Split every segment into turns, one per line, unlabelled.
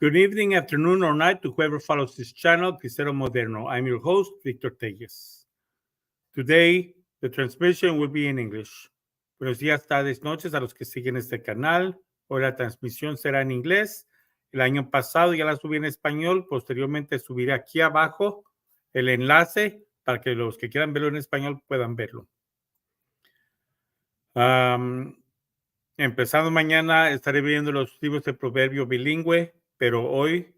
Good evening, afternoon, or night to whoever follows this channel, Cristero Moderno. I'm your host, Victor Telles. Today, the transmission will be in English. Buenos días, tardes, noches a los que siguen este canal. Hoy la transmisión será en inglés. El año pasado ya la subí en español. Posteriormente subiré aquí abajo el enlace para que los que quieran verlo en español puedan verlo. Empezando mañana estaré viendo los libros de proverbio bilingüe, pero hoy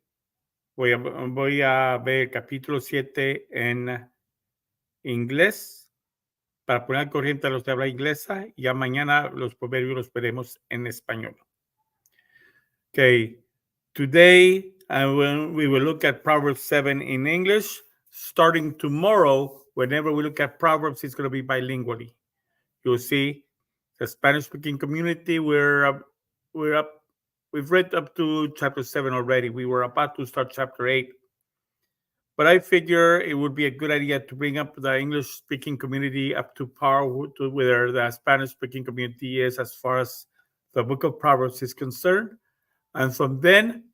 voy a ver el capítulo 7 en inglés para poner al corriente a los de habla inglesa, y ya mañana los proverbios los veremos en español. Okay, today we will look at Proverbs 7 in English. Starting tomorrow, whenever we look at Proverbs, it's going to be bilingually. You'll see the Spanish-speaking community, we've read up to chapter 7 already. We were about to start chapter 8. But I figure it would be a good idea to bring up the English-speaking community up to par to where the Spanish-speaking community is as far as the book of Proverbs is concerned. And from then,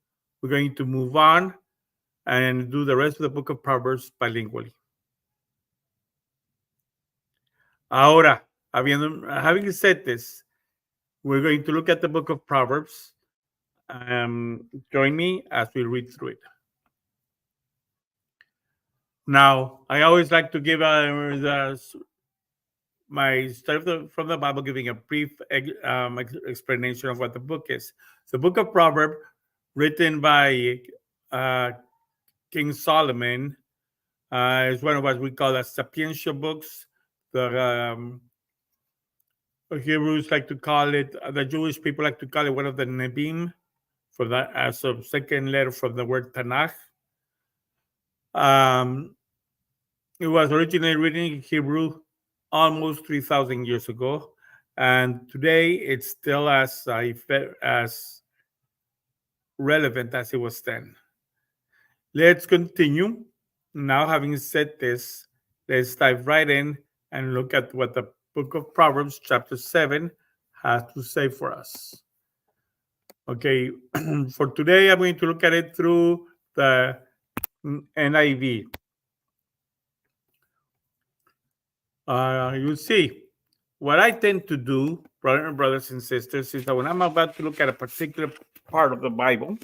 we're going to move on and do the rest of the book of Proverbs bilingually. Ahora, having said this, we're going to look at the book of Proverbs. Join me as we read through it. Now, I always like to give my study from the Bible, giving a brief explanation of what the book is. The book of Proverbs, written by King Solomon, is one of what we call the sapiential books. The Hebrews like to call it, the Jewish people like to call it one of the Nebim, for that as a second letter from the word Tanakh. It was originally written in Hebrew almost 3,000 years ago, and today it's still as relevant as it was then. Let's continue. Now, having said this, let's dive right in and look at what the book of Proverbs, chapter 7, has to say for us. Okay, for today, I'm going to look at it through the NIV. You see, what I tend to do, brothers and sisters, is that when I'm about to look at a particular part of the Bible,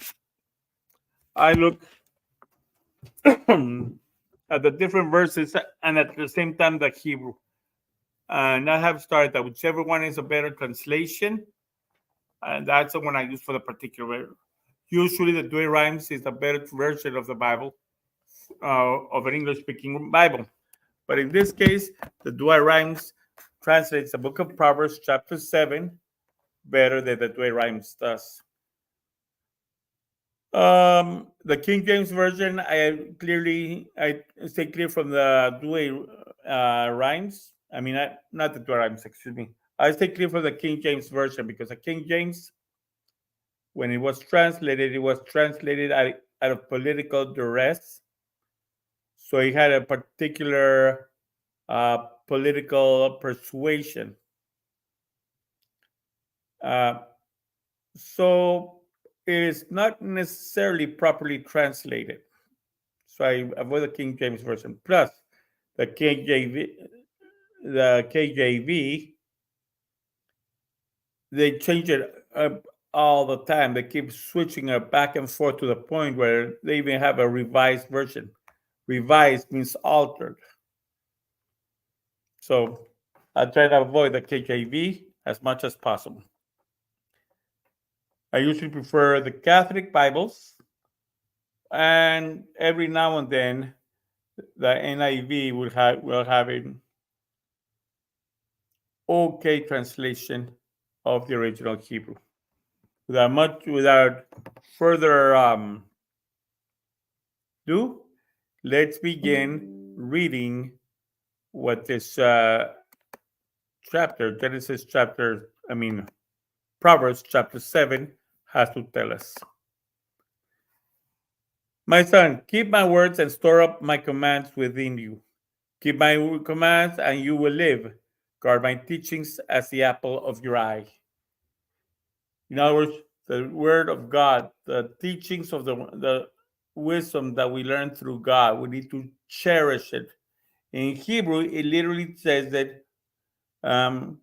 I look at the different verses and at the same time the Hebrew. And I have started that whichever one is a better translation, and that's the one I use for the particular. Usually the Dway Rhymes is the better version of the Bible, of an English-speaking Bible. But in this case, the Dway Rhymes translates the book of Proverbs, chapter 7, better than the Dway Rhymes does. The King James Version, I stay clear from the Dway Rhymes. I mean, not the Dway Rhymes, excuse me. I stay clear from the King James Version because the King James, when it was translated out of political duress. So it had a particular political persuasion. So it is not necessarily properly translated. So I avoid the King James Version. Plus, the KJV, they change it up all the time. They keep switching it back and forth to the point where they even have a revised version. Revised means altered. So I try to avoid the KJV as much as possible. I usually prefer the Catholic Bibles, and every now and then the NIV will have an okay translation of the original Hebrew. Without further ado, let's begin reading what this Proverbs chapter 7 has to tell us. My son, keep my words and store up my commands within you. Keep my commands and you will live. Guard my teachings as the apple of your eye. In other words, the word of God, the teachings of the wisdom that we learn through God. We need to cherish it. In Hebrew, it literally says that um,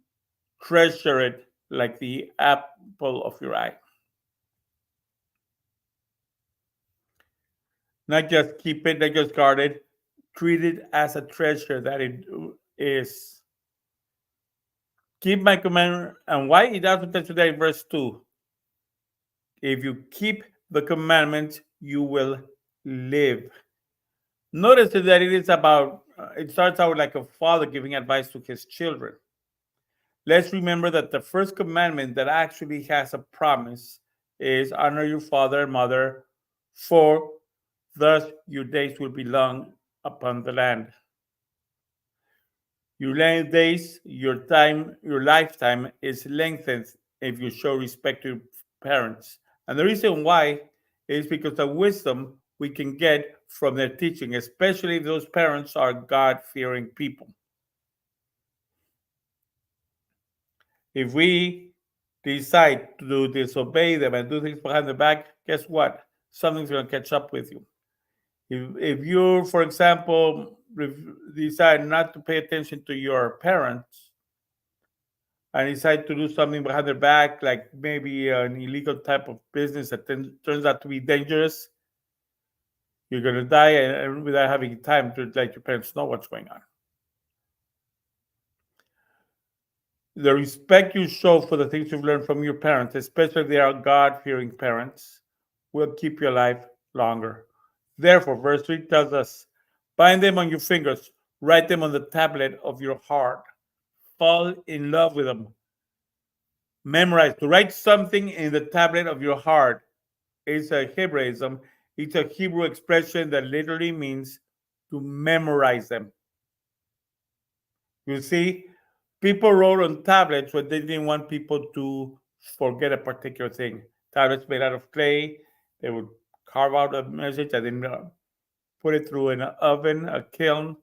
treasure it like the apple of your eye. Not just keep it, not just guard it, treat it as a treasure that it is. Keep my commandment. And why? It also says today, verse 2. If you keep the commandments, you will live. Notice that it is about, it starts out like a father giving advice to his children. Let's remember that the first commandment that actually has a promise is honor your father and mother, for thus your days will be long upon the land. Your days, your time, your lifetime is lengthened if you show respect to your parents. And the reason why is because the wisdom we can get from their teaching, especially if those parents are God-fearing people. If we decide to disobey them and do things behind the back, guess what? Something's going to catch up with you. If you, for example, decide not to pay attention to your parents and decide to do something behind their back, like maybe an illegal type of business that turns out to be dangerous, you're going to die and without having time to let your parents know what's going on. The respect you show for the things you've learned from your parents, especially if they are God-fearing parents, will keep you alive longer. Therefore, verse 3 tells us, bind them on your fingers, write them on the tablet of your heart, fall in love with them. Memorize. To write something in the tablet of your heart is a Hebraism. It's a Hebrew expression that literally means to memorize them. You see, people wrote on tablets when they didn't want people to forget a particular thing. Tablets made out of clay. They would carve out a message and then put it through an oven, a kiln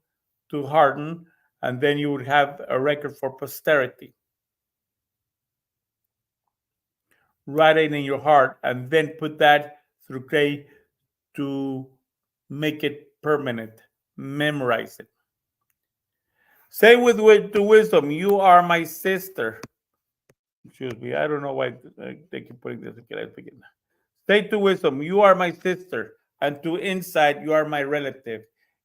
to harden, and then you would have a record for posterity. Write it in your heart and then put that through clay to make it permanent. Memorize it. Say with to wisdom, you are my sister. Excuse me, I don't know why they keep putting this. Okay, let's begin. Say to wisdom, you are my sister, and to insight, you are my relative.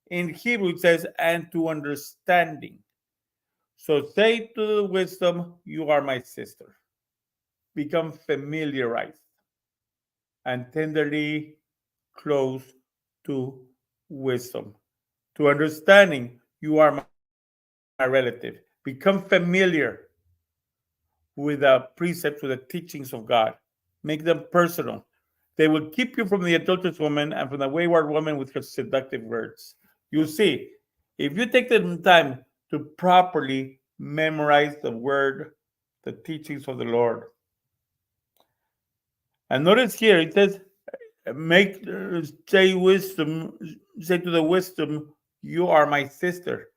In Hebrew, it says, and to understanding. So say to the wisdom, you are my sister. Become familiarized and tenderly close to wisdom. To understanding, you are my relative. Become familiar with the precepts, with the teachings of God. Make them personal. They will keep you from the adulterous woman and from the wayward woman with her seductive words. You see, if you take the time to properly memorize the word, the teachings of the Lord. And notice here it says, say to the wisdom, you are my sister.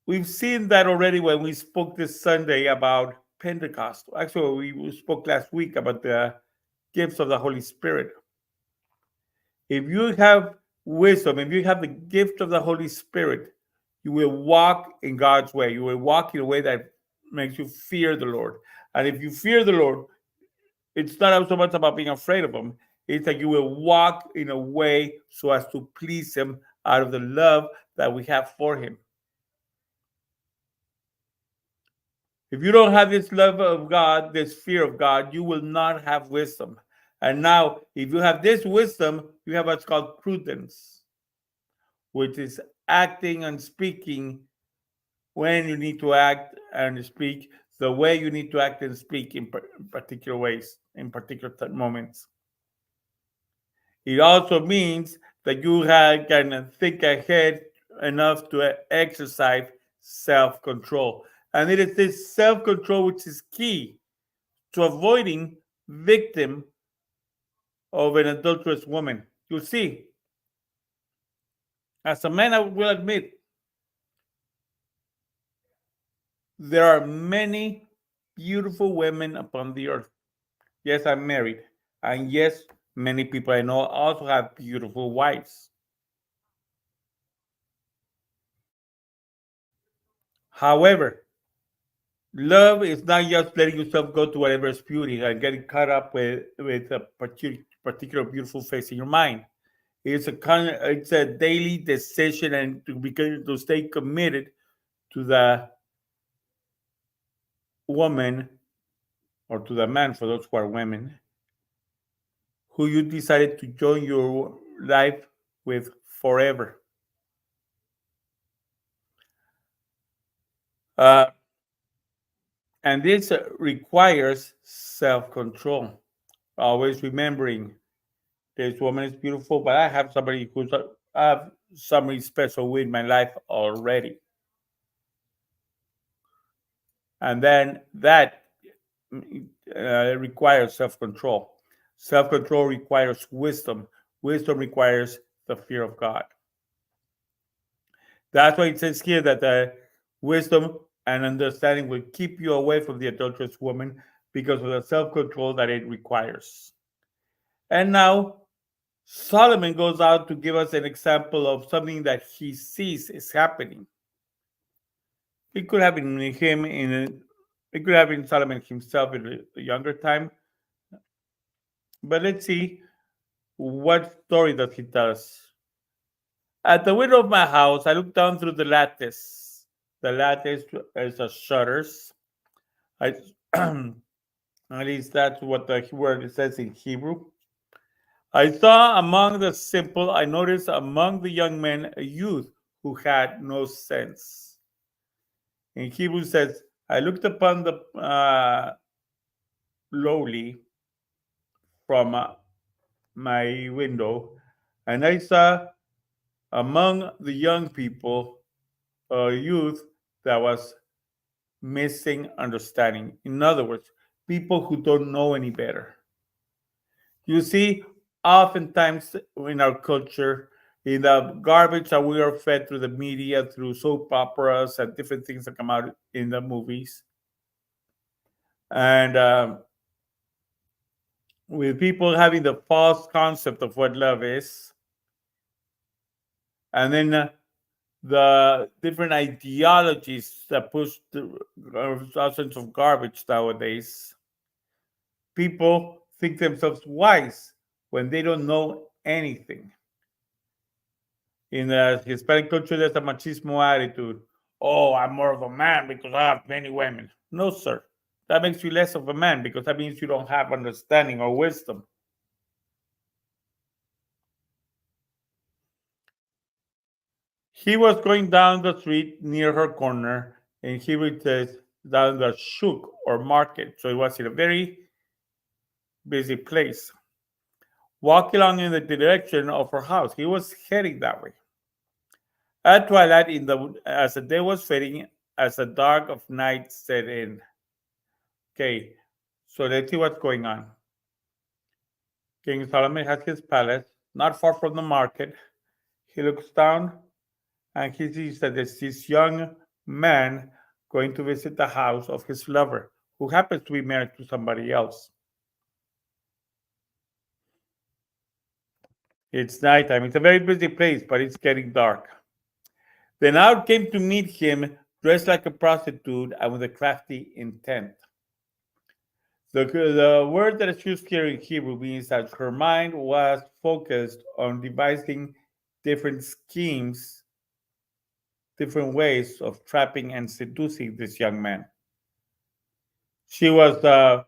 We've seen that already when we spoke this Sunday about Pentecost. Actually, we spoke last week about the gifts of the Holy Spirit. If you have wisdom, if you have the gift of the Holy Spirit, you will walk in God's way. You will walk in a way that makes you fear the Lord. And if you fear the Lord, it's not so much about being afraid of him. It's that you will walk in a way so as to please him out of the love that we have for him. If you don't have this love of God, this fear of God, you will not have wisdom. And now, if you have this wisdom, you have what's called prudence, which is acting and speaking when you need to act and speak, the way you need to act and speak in particular ways, in particular moments. It also means that you can think ahead enough to exercise self-control. And it is this self-control which is key to avoiding victim of an adulterous woman. You see, as a man, I will admit, there are many beautiful women upon the earth. Yes, I'm married. And yes, many people I know also have beautiful wives. However, love is not just letting yourself go to whatever is beauty and getting caught up with a particular beautiful face in your mind. It's a daily decision and to stay committed to the woman or to the man for those who are women who you decided to join your life with forever. Uh, and this requires self-control. Always remembering this woman is beautiful, but I have I have somebody special with my life already. And then that requires self-control. Self-control requires wisdom. Wisdom requires the fear of God. That's why it says here that the wisdom and understanding will keep you away from the adulterous woman because of the self-control that it requires. And now Solomon goes out to give us an example of something that he sees is happening. It could have been him it could have been Solomon himself in a younger time. But let's see what story does he tell us. At the window of my house, I looked down through the lattice. The lattice is the shutters. I, at least that's what the word says in Hebrew. I saw among the simple, I noticed among the young men a youth who had no sense. In Hebrew says, I looked upon the lowly from my window, and I saw among the young people a youth that was missing understanding. In other words, people who don't know any better. You see, oftentimes in our culture, in the garbage that we are fed through the media, through soap operas and different things that come out in the movies, and with people having the false concept of what love is, and then the different ideologies that push thousands of garbage nowadays, people think themselves wise when they don't know anything. In the Hispanic culture, there's a machismo attitude. Oh, I'm more of a man because I have many women. No, sir. That makes you less of a man because that means you don't have understanding or wisdom. He was going down the street near her corner, and he would says down the shuk or market. So it was in a very busy place. Walking along in the direction of her house. He was heading that way. At twilight, as the day was fading, as the dark of night set in. Okay, so let's see what's going on. King Solomon has his palace, not far from the market. He looks down and he sees that there's this young man going to visit the house of his lover, who happens to be married to somebody else. It's nighttime. It's a very busy place, but it's getting dark. Then out came to meet him, dressed like a prostitute and with a crafty intent. The word that is used here in Hebrew means that her mind was focused on devising different schemes, different ways of trapping and seducing this young man. She was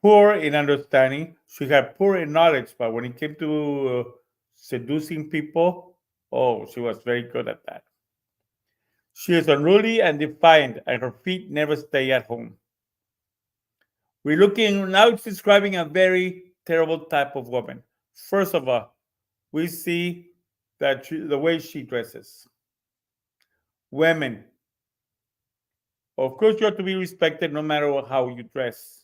poor in understanding, she had poor in knowledge, but when it came to seducing people, oh, she was very good at that. She is unruly and defiant, and her feet never stay at home. We're looking now, it's describing a very terrible type of woman. First of all, we see that the way she dresses. Women, of course, you have to be respected no matter how you dress.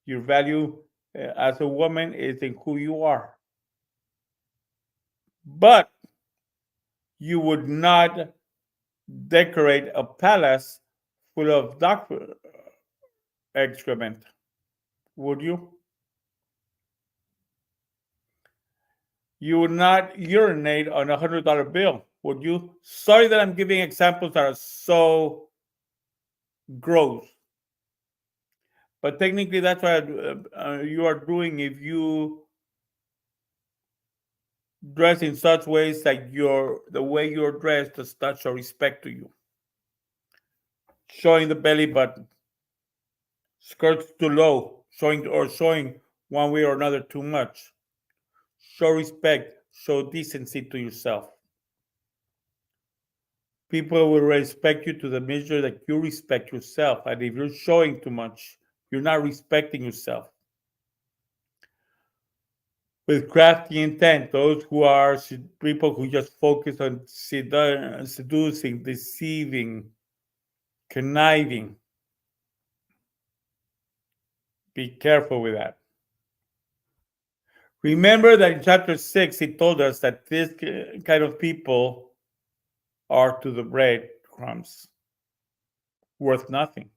Your value as a woman is in who you are. But you would not decorate a palace full of dog excrement. Would you? You would not urinate on $100 bill, would you? Sorry that I'm giving examples that are so gross, but technically that's what you are doing if you dress in such ways that the way you're dressed does not show respect to you. Showing the belly button, skirts too low, showing one way or another too much. Show respect, show decency to yourself. People will respect you to the measure that you respect yourself. And if you're showing too much, you're not respecting yourself. With crafty intent, those who are people who just focus on seducing, deceiving, conniving. Be careful with that. Remember that in chapter 6, he told us that this kind of people are to the breadcrumbs, worth nothing.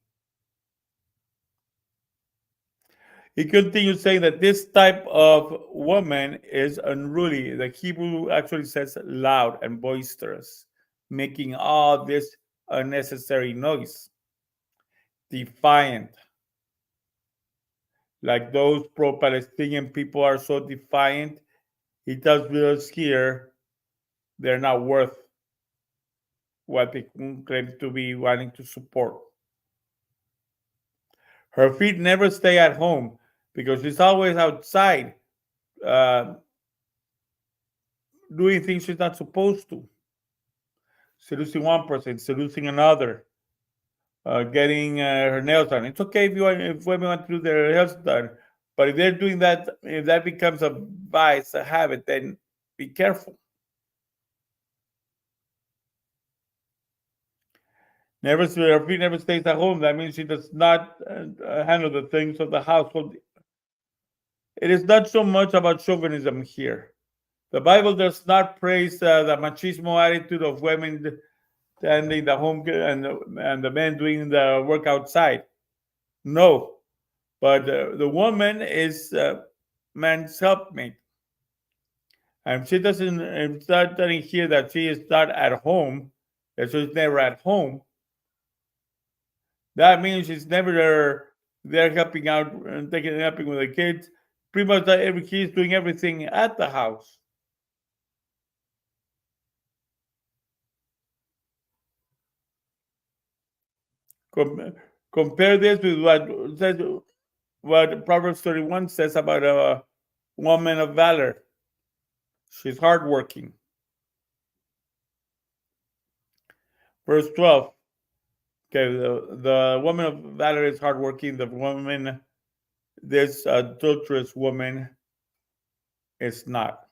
He continues saying that this type of woman is unruly. The Hebrew actually says loud and boisterous, making all this unnecessary noise. Defiant. Like those pro-Palestinian people are so defiant, he tells us here they're not worth what they claim to be wanting to support. Her feet never stay at home because she's always outside doing things she's not supposed to. Seducing one person, seducing another, getting her nails done. It's okay if women want to do their nails done, but if they're doing that, if that becomes a vice, a habit, then be careful. Her feet never stays at home. That means she does not handle the things of the household. It is not so much about chauvinism here. The Bible does not praise the machismo attitude of women standing the home and the men doing the work outside. No, but the woman is man's helpmate. And she doesn't, it's not telling here that she is not at home, that she's never at home. That means she's never there helping out and helping with the kids. Pretty much she's doing everything at the house. Compare this with what Proverbs 31 says about a woman of valor. She's hardworking. Verse 12. Okay, the woman of valor is hardworking. The woman, this adulterous woman, is not.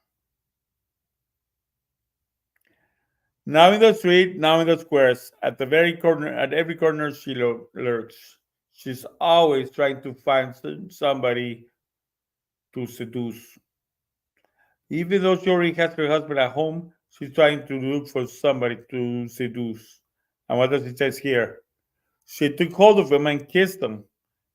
Now in the street, now in the squares, at every corner she lurks. She's always trying to find somebody to seduce. Even though she already has her husband at home, she's trying to look for somebody to seduce. And what does it say here? She took hold of him and kissed him.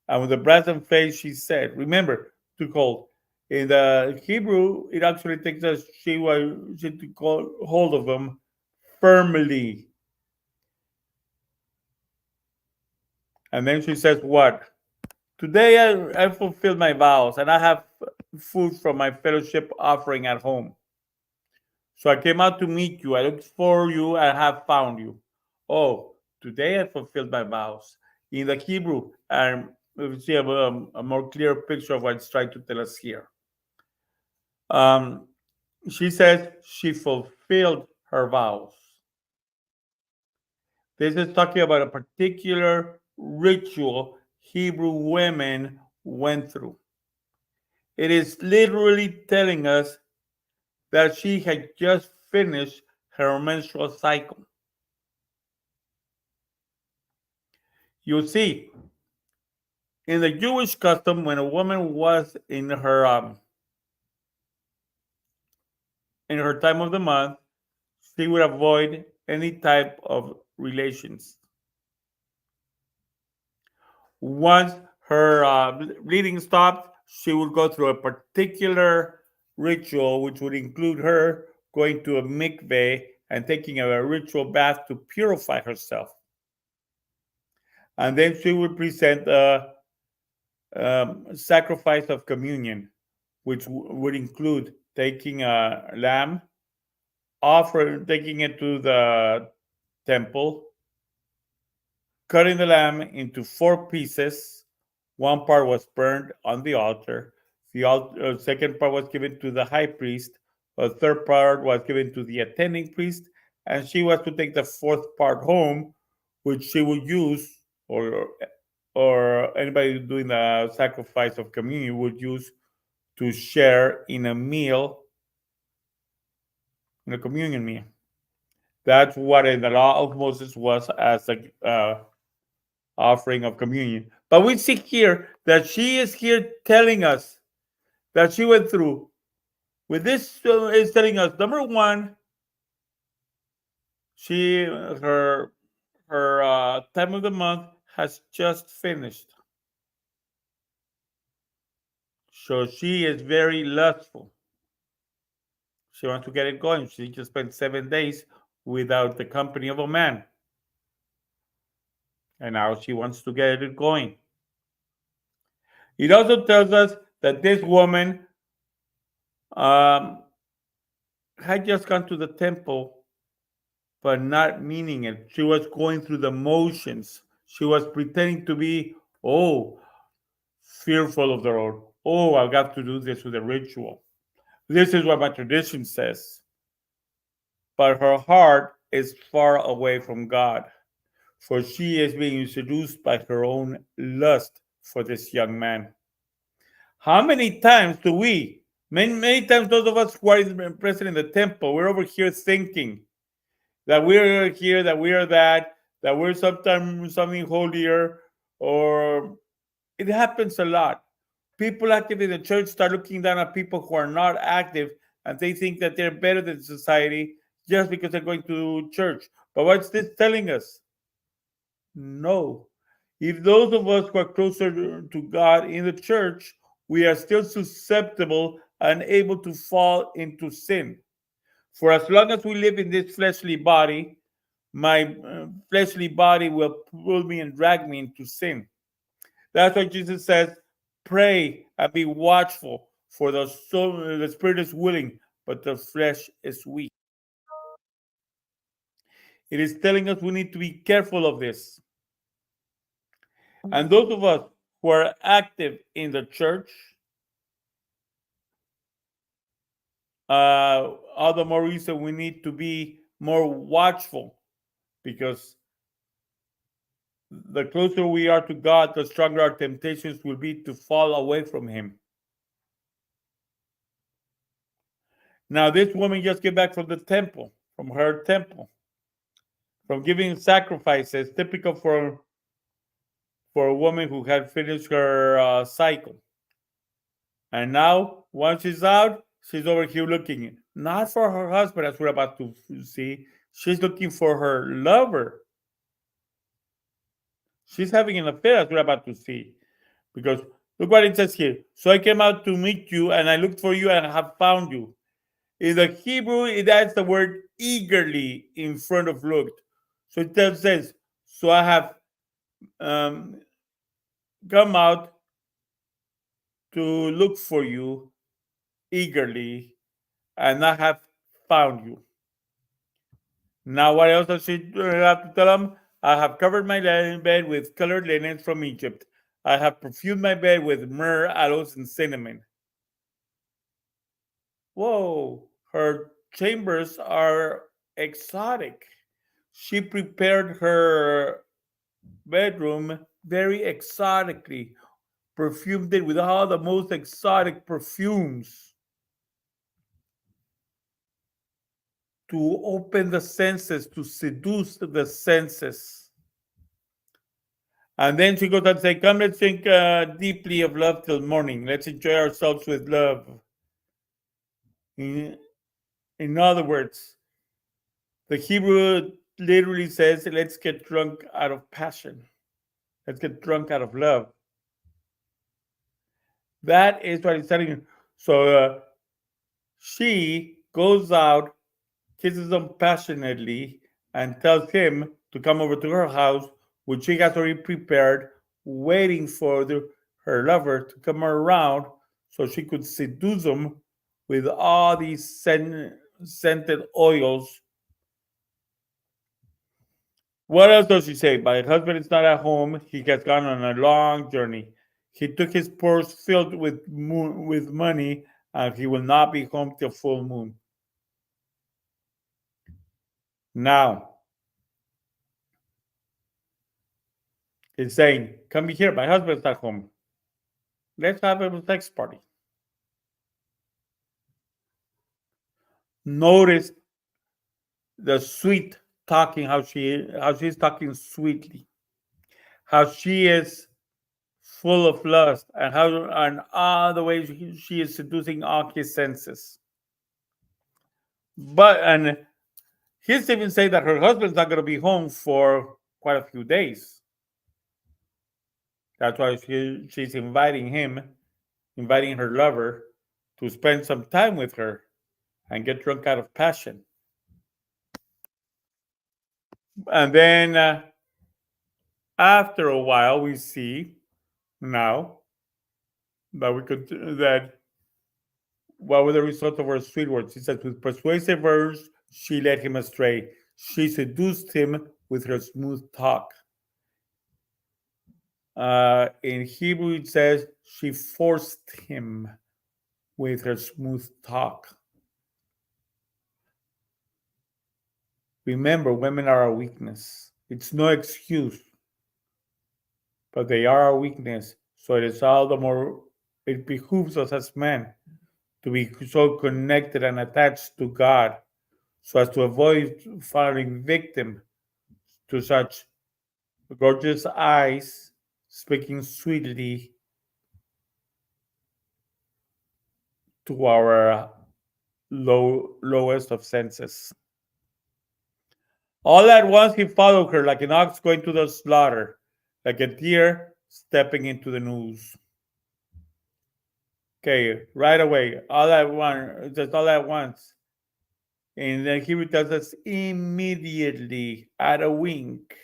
And with a brazen face, she said, remember, took hold. In the Hebrew, it actually takes us, she took hold of him firmly. And then she says, what? Today I fulfilled my vows and I have food from my fellowship offering at home. So I came out to meet you. I looked for you and have found you. Oh, today I fulfilled my vows. In the Hebrew, and we see a more clear picture of what it's trying to tell us here. She says she fulfilled her vows. This is talking about a particular ritual Hebrew women went through. It is literally telling us that she had just finished her menstrual cycle. You see, in the Jewish custom, when a woman was in her time of the month, she would avoid any type of relations. Once her bleeding stopped, she would go through a particular ritual, which would include her going to a mikveh and taking a ritual bath to purify herself. And then she would present a sacrifice of communion, which would include taking a lamb, taking it to the temple, cutting the lamb into 4 pieces. One part was burned on the altar. The second part was given to the high priest. A third part was given to the attending priest, and she was to take the 4th part home, which she would use, or anybody doing the sacrifice of communion would use to share in a meal, in a communion meal. That's what in the law of Moses was as a offering of communion. But we see here that she is here telling us that she went through. With this is telling us, number one, her time of the month has just finished. So she is very lustful. She wants to get it going. She just spent 7 days without the company of a man. And now she wants to get it going. It also tells us that this woman had just gone to the temple, but not meaning it. She was going through the motions. She was pretending to be, fearful of the Lord. Oh, I've got to do this with a ritual. This is what my tradition says. But her heart is far away from God, for she is being seduced by her own lust for this young man. How many times do we, many times, those of us who are present in the temple, we're over here thinking that we're here, that we are that we're sometimes something holier, or it happens a lot. People active in the church start looking down at people who are not active, and they think that they're better than society just because they're going to church. But what's this telling us? No. If those of us who are closer to God in the church, we are still susceptible and able to fall into sin. For as long as we live in this fleshly body, my fleshly body will pull me and drag me into sin. That's why Jesus says, pray and be watchful, for the spirit is willing, but the flesh is weak. It is telling us we need to be careful of this. And those of us who are active in the church, all the more reason we need to be more watchful, because the closer we are to God, the stronger our temptations will be to fall away from Him. Now, this woman just came back from the temple, from her temple, from giving sacrifices, typical for a woman who had finished her cycle. And now, once she's out, she's over here looking, not for her husband, as we're about to see. She's looking for her lover. She's having an affair, as we're about to see. Because look what it says here. So I came out to meet you, and I looked for you, and I have found you. In the Hebrew, it adds the word eagerly in front of looked. So it says, so I have come out to look for you eagerly, and I have found you. Now, what else does she have to tell him? I have covered my bed with colored linens from Egypt. I have perfumed my bed with myrrh, aloes, and cinnamon. Whoa, her chambers are exotic. She prepared her bedroom very exotically, perfumed it with all the most exotic perfumes to open the senses, to seduce the senses. And then she goes and says, come, let's think deeply of love till morning. Let's enjoy ourselves with love. In other words, the Hebrew literally says, let's get drunk out of passion. Let's get drunk out of love. That is what he's telling you. So she goes out, kisses him passionately, and tells him to come over to her house, which she has already prepared, waiting for her lover to come around so she could seduce him with all these scented oils. What else does she say? My husband is not at home. He has gone on a long journey. He took his purse filled with money, and he will not be home till full moon. Now, he's saying, come here, my husband's not home. Let's have a sex party. Notice the sweet talking, how she's talking sweetly, how she is full of lust, and all the ways she is seducing all his senses. And he's even saying that her husband's not going to be home for quite a few days. That's why she's inviting her lover, to spend some time with her and get drunk out of passion. And then after a while, we see now that what were the result of her sweet words? He says, with persuasive words, she led him astray. She seduced him with her smooth talk. In Hebrew, it says she forced him with her smooth talk. Remember, women are our weakness. It's no excuse, but they are our weakness. So it is all the more, it behooves us as men to be so connected and attached to God, so as to avoid falling victim to such gorgeous eyes speaking sweetly to our lowest of senses. All at once he followed her like an ox going to the slaughter, like a deer stepping into the noose. Okay, right away, just all at once. And then Hebrew tells us immediately, at a wink.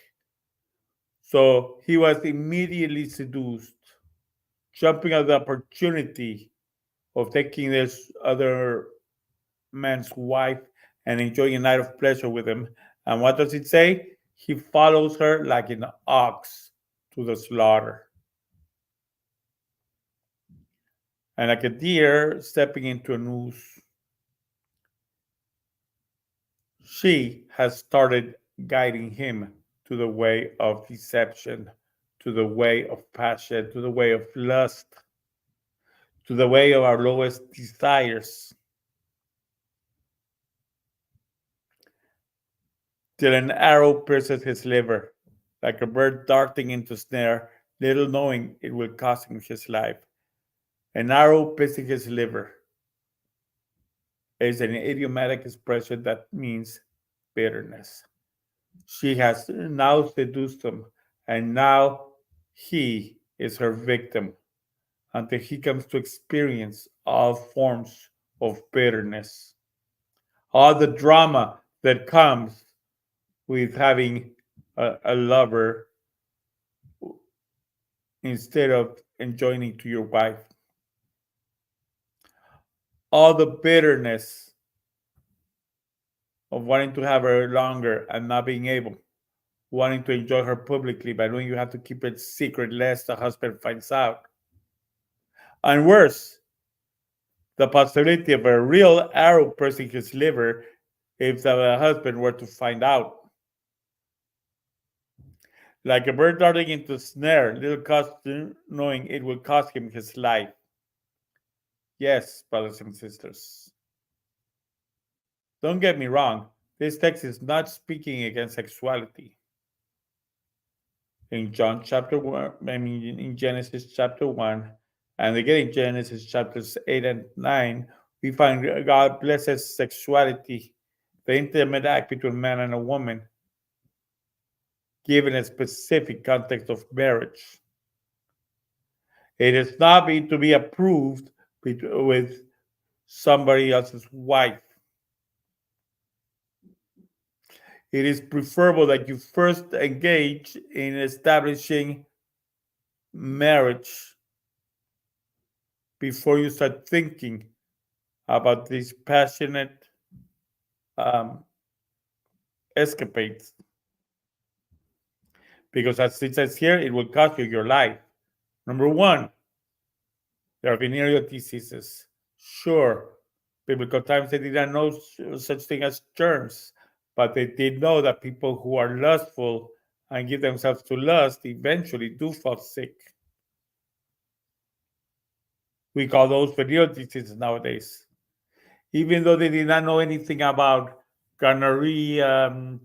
So he was immediately seduced, jumping at the opportunity of taking this other man's wife and enjoying a night of pleasure with him. And what does it say? He follows her like an ox to the slaughter, and like a deer stepping into a noose. She has started guiding him to the way of deception, to the way of passion, to the way of lust, to the way of our lowest desires, till an arrow pierces his liver, like a bird darting into a snare, little knowing it will cost him his life. An arrow piercing his liver is an idiomatic expression that means bitterness. She has now seduced him, and now he is her victim until he comes to experience all forms of bitterness, all the drama that comes with having a lover instead of enjoining to your wife, all the bitterness of wanting to have her longer and not being able, wanting to enjoy her publicly, but knowing you have to keep it secret lest the husband finds out. And worse, the possibility of a real arrow piercing his liver if the husband were to find out. Like a bird darting into a snare, little cost knowing it will cost him his life. Yes, brothers and sisters. Don't get me wrong, this text is not speaking against sexuality. In in Genesis chapter 1, and again in Genesis chapters 8 and 9, we find God blesses sexuality, the intimate act between man and a woman, given a specific context of marriage. It is not meant to be approved with somebody else's wife. It is preferable that you first engage in establishing marriage before you start thinking about these passionate um, escapades. Because as it says here, it will cost you your life. Number one, there are venereal diseases. Sure, biblical times they did not know such thing as germs, but they did know that people who are lustful and give themselves to lust eventually do fall sick. We call those venereal diseases nowadays. Even though they did not know anything about gonorrhea,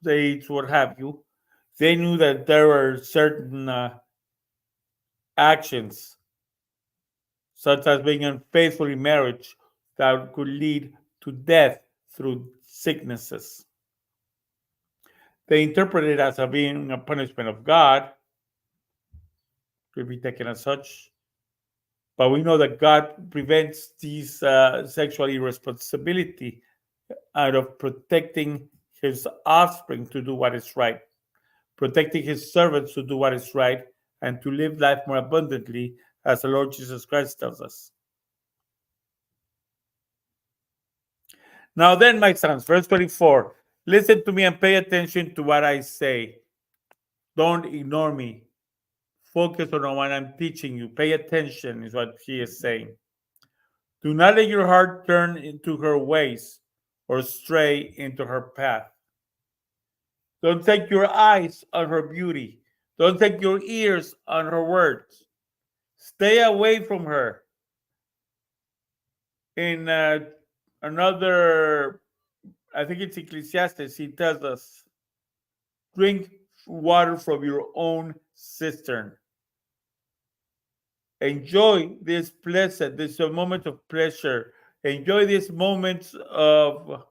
AIDS, what have you, they knew that there were certain actions, such as being unfaithful in marriage, that could lead to death through sicknesses. They interpret it as being a punishment of God, to be taken as such. But we know that God prevents these sexual irresponsibility out of protecting his offspring to do what is right, protecting his servants to do what is right, and to live life more abundantly, as the Lord Jesus Christ tells us. Now then, my sons, verse 24, listen to me and pay attention to what I say. Don't ignore me. Focus on what I'm teaching you. Pay attention, is what he is saying. Do not let your heart turn into her ways or stray into her path. Don't take your eyes on her beauty. Don't take your ears on her words. Stay away from her. In another, I think it's Ecclesiastes, he tells us, drink water from your own cistern. Enjoy this moment of pleasure. Enjoy these moments of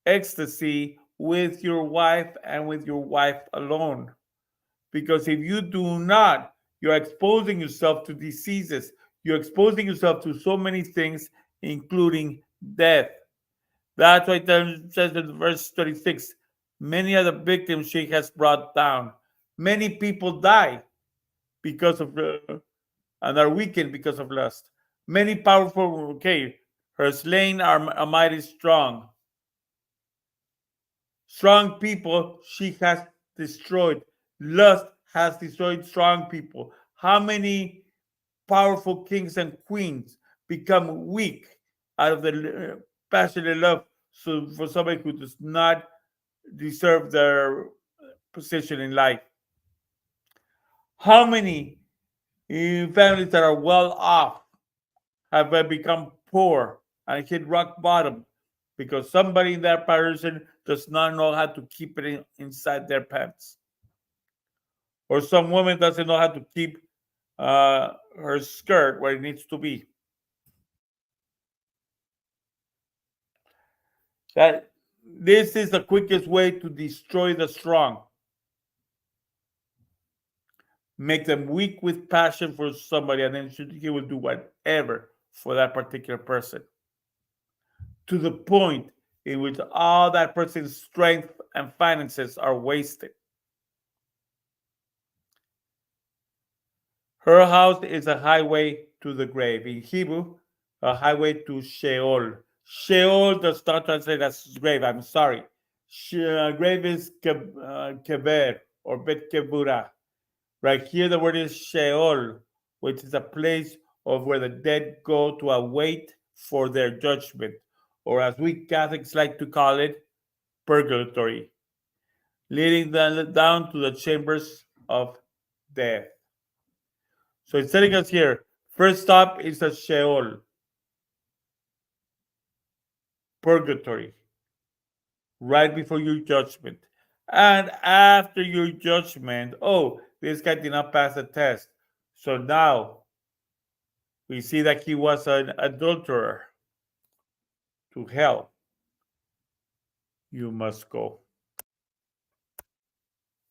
ecstasy with your wife and with your wife alone. Because if you do not, you're exposing yourself to diseases. You're exposing yourself to so many things, including death. That's why it says in verse 36, many are the victims she has brought down. Many people die because of and are weakened because of lust. Many powerful, her slain are a mighty strong. Strong people she has destroyed. Lust has destroyed strong people. How many powerful kings and queens become weak out of the passionate love for somebody who does not deserve their position in life? How many families that are well off have become poor and hit rock bottom because somebody in that person does not know how to keep it inside their pants? Or some woman doesn't know how to keep her skirt where it needs to be. That this is the quickest way to destroy the strong. Make them weak with passion for somebody, and then he will do whatever for that particular person, to the point in which all that person's strength and finances are wasted. Her house is a highway to the grave. In Hebrew, a highway to Sheol. Sheol does not translate as grave. I'm sorry. Grave is kever or bet kebura. Right here, the word is Sheol, which is a place of where the dead go to await for their judgment, or as we Catholics like to call it, purgatory, leading them down to the chambers of death. So it's telling us here, first stop is a Sheol, purgatory, right before your judgment. And after your judgment, oh, this guy did not pass the test. So now we see that he was an adulterer. To hell you must go.